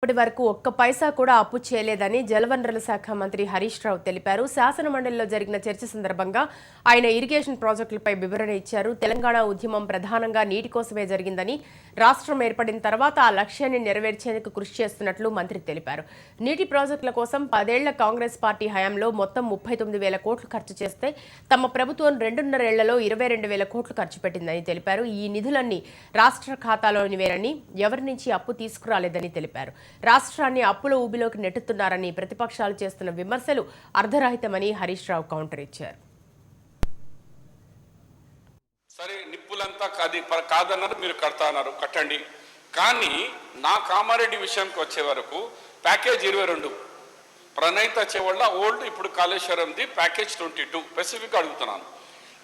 ఇప్పటి వరకు ఒక్క పైసా కూడా అప్పు చేయలేదని జలవనరుల శాఖ మంత్రి హరీష్ రావు తెలిపారు. శాసనమండలిలో జరిగిన చర్చ సందర్భంగా ఆయన ఇరిగేషన్ ప్రాజెక్టులపై వివరణ ఇచ్చారు. తెలంగాణ ఉద్యమం ప్రధానంగా నీటి కోసమే జరిగిందని, రాష్ట్రం ఏర్పడిన తర్వాత ఆ లక్ష్యాన్ని నెరవేర్చేందుకు కృషి చేస్తున్నట్లు మంత్రి తెలిపారు. నీటి ప్రాజెక్టుల కోసం 10 ఏళ్ల కాంగ్రెస్ పార్టీ హయాంలో మొత్తం 39,000 కోట్లు ఖర్చు చేస్తే తమ ప్రభుత్వం 2.5 ఏళ్లలో 22,000 కోట్లు ఖర్చు పెట్టిందని తెలిపారు. ఈ నిధులన్నీ రాష్ట్ర ఖాతాలోనివేనని, ఎవరి నుంచి అప్పు తీసుకురాలేదని తెలిపారు. రాష్ట్రాన్ని అప్పుల ఊబిలోకి నెట్టుతున్నారని ప్రతిపక్షాలు చేస్తున్న విమర్శలు అర్ధరహితమని హరీష్ రావు కౌంటర్ ఇచ్చారు. సరే, నిప్పులంతా కాదన్నారు, మీరు కడతాన్నారు, కట్టండి. కానీ నా కామారెడ్డి విషయానికి వచ్చే వరకు ప్యాకేజ్ 22 ప్రణయిత చేవళ్ళ ఓల్డ్, ఇప్పుడు కాళేశ్వరంది ప్యాకేజ్ 22 స్పెసిఫిక్ అడుగుతున్నాను.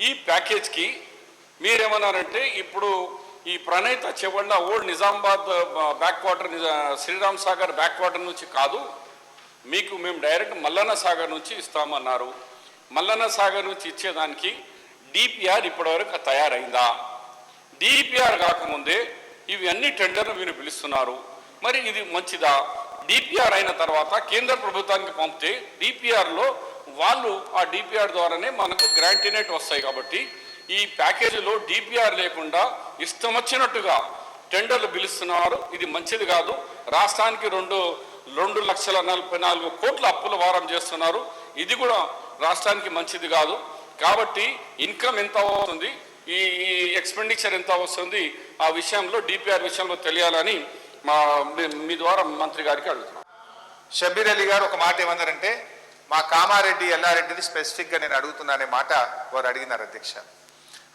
ఈ ప్యాకేజ్కి మీరేమన్నారంటే ఇప్పుడు ఈ Pranahita Chevella old Nizamabad backwater, Sriram Sagar backwater నుంచి కాదు, మీకు మేము డైరెక్ట్ మల్లన్న సాగర్ నుంచి ఇస్తామన్నారు. మల్లన్న సాగర్ నుంచి ఇచ్చేదానికి డిపిఆర్ ఇప్పటివరకు తయారైందా? డిపిఆర్ కాకముందే ఇవి అన్ని టెండర్లు మీరు పిలుస్తున్నారు. మరి ఇది మంచిదా? డిపిఆర్ అయిన తర్వాత కేంద్ర ప్రభుత్వానికి పంపితే డిపిఆర్లో వాళ్ళు ఆ డిపిఆర్ ద్వారానే మనకు గ్రాంటినేట్ వస్తాయి. కాబట్టి ఈ ప్యాకేజీలో డిపిఆర్ లేకుండా ఇష్టం వచ్చినట్టుగా టెండర్లు పిలుస్తున్నారు. ఇది మంచిది కాదు. రాష్ట్రానికి 2,44,000 కోట్ల అప్పుల భారం చేస్తున్నారు. ఇది కూడా రాష్ట్రానికి మంచిది కాదు. కాబట్టి ఇన్కమ్ ఎంత వస్తుంది, ఈ ఎక్స్పెండిచర్ ఎంత వస్తుంది, ఆ విషయంలో డిపిఆర్ విషయంలో తెలియాలని మీ ద్వారా మంత్రి గారికి అడుగుతున్నాను. షబ్బీర్ అలీ గారు ఒక మాట ఏమన్నారంటే, మా కామారెడ్డి ఎల్లారెడ్డిది స్పెసిఫిక్గా నేను అడుగుతున్నా అనే మాట వారు అడిగినారు అధ్యక్ష.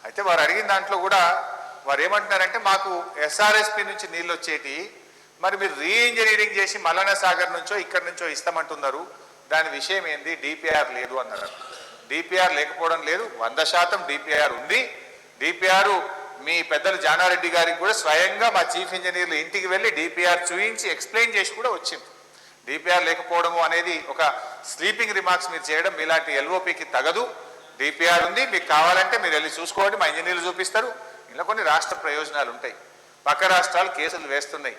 అయితే వారు అడిగిన దాంట్లో కూడా వారు ఏమంటున్నారంటే, మాకు ఎస్ఆర్ఎస్పి నుంచి నీళ్ళు వచ్చేటి, మరి మీరు రీఇంజనీరింగ్ చేసి మల్లన్న సాగర్ నుంచో ఇక్కడి నుంచో ఇస్తామంటున్నారు, దాని విషయం ఏంది? డిపిఆర్ లేదు అన్నారు. డిపిఆర్ లేకపోవడం లేదు, 100% డిపిఆర్ ఉంది. డిపిఆర్ మీ పెద్దలు జానారెడ్డి గారికి కూడా స్వయంగా మా చీఫ్ ఇంజనీర్లు ఇంటికి వెళ్ళి డిపిఆర్ చూపించి ఎక్స్ప్లెయిన్ చేసి కూడా వచ్చింది. డిపిఆర్ లేకపోవడము అనేది ఒక స్లీపింగ్ రిమార్క్స్ మీరు చేయడం మీలాంటి ఎల్ఓపికి తగదు. డిపిఆర్ ఉంది, మీకు కావాలంటే మీరు వెళ్ళి చూసుకోండి, మా ఇంజనీర్లు చూపిస్తారు. ఇలా కొన్ని రాష్ట్ర ప్రయోజనాలు ఉంటాయి, పక్క రాష్ట్రాలు కేసులు వేస్తున్నాయి,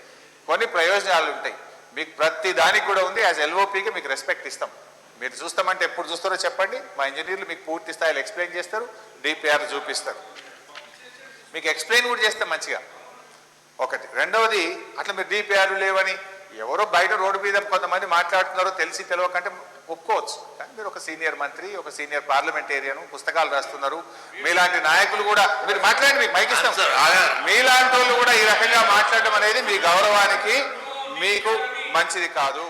కొన్ని ప్రయోజనాలు ఉంటాయి. మీకు ప్రతి దానికి కూడా ఉంది. యాజ్ ఎల్ఓపికి మీకు రెస్పెక్ట్ ఇస్తాం. మీరు చూస్తామంటే ఎప్పుడు చూస్తారో చెప్పండి, మా ఇంజనీర్లు మీకు పూర్తి స్థాయిలో ఎక్స్ప్లెయిన్ చేస్తారు, డిపిఆర్ చూపిస్తారు, మీకు ఎక్స్ప్లెయిన్ కూడా చేస్తాం మంచిగా. ఒకటి. రెండవది, అట్లా మీరు డిపిఆర్ లేవని ఎవరో బయట రోడ్డు మీద కొంతమంది మాట్లాడుతున్నారో తెలిసి తెలియకంటే ఒప్పుకోవచ్చు. కానీ మీరు ఒక సీనియర్ మంత్రి, ఒక సీనియర్ పార్లమెంటేరియన్, పుస్తకాలు రాస్తున్నారు. మీలాంటి నాయకులు కూడా మీరు మాట్లాడి, మీకు మైక్ ఇస్తాం. మీలాంటి వాళ్ళు కూడా ఈ రకంగా మాట్లాడడం అనేది మీ గౌరవానికి మీకు మంచిది కాదు.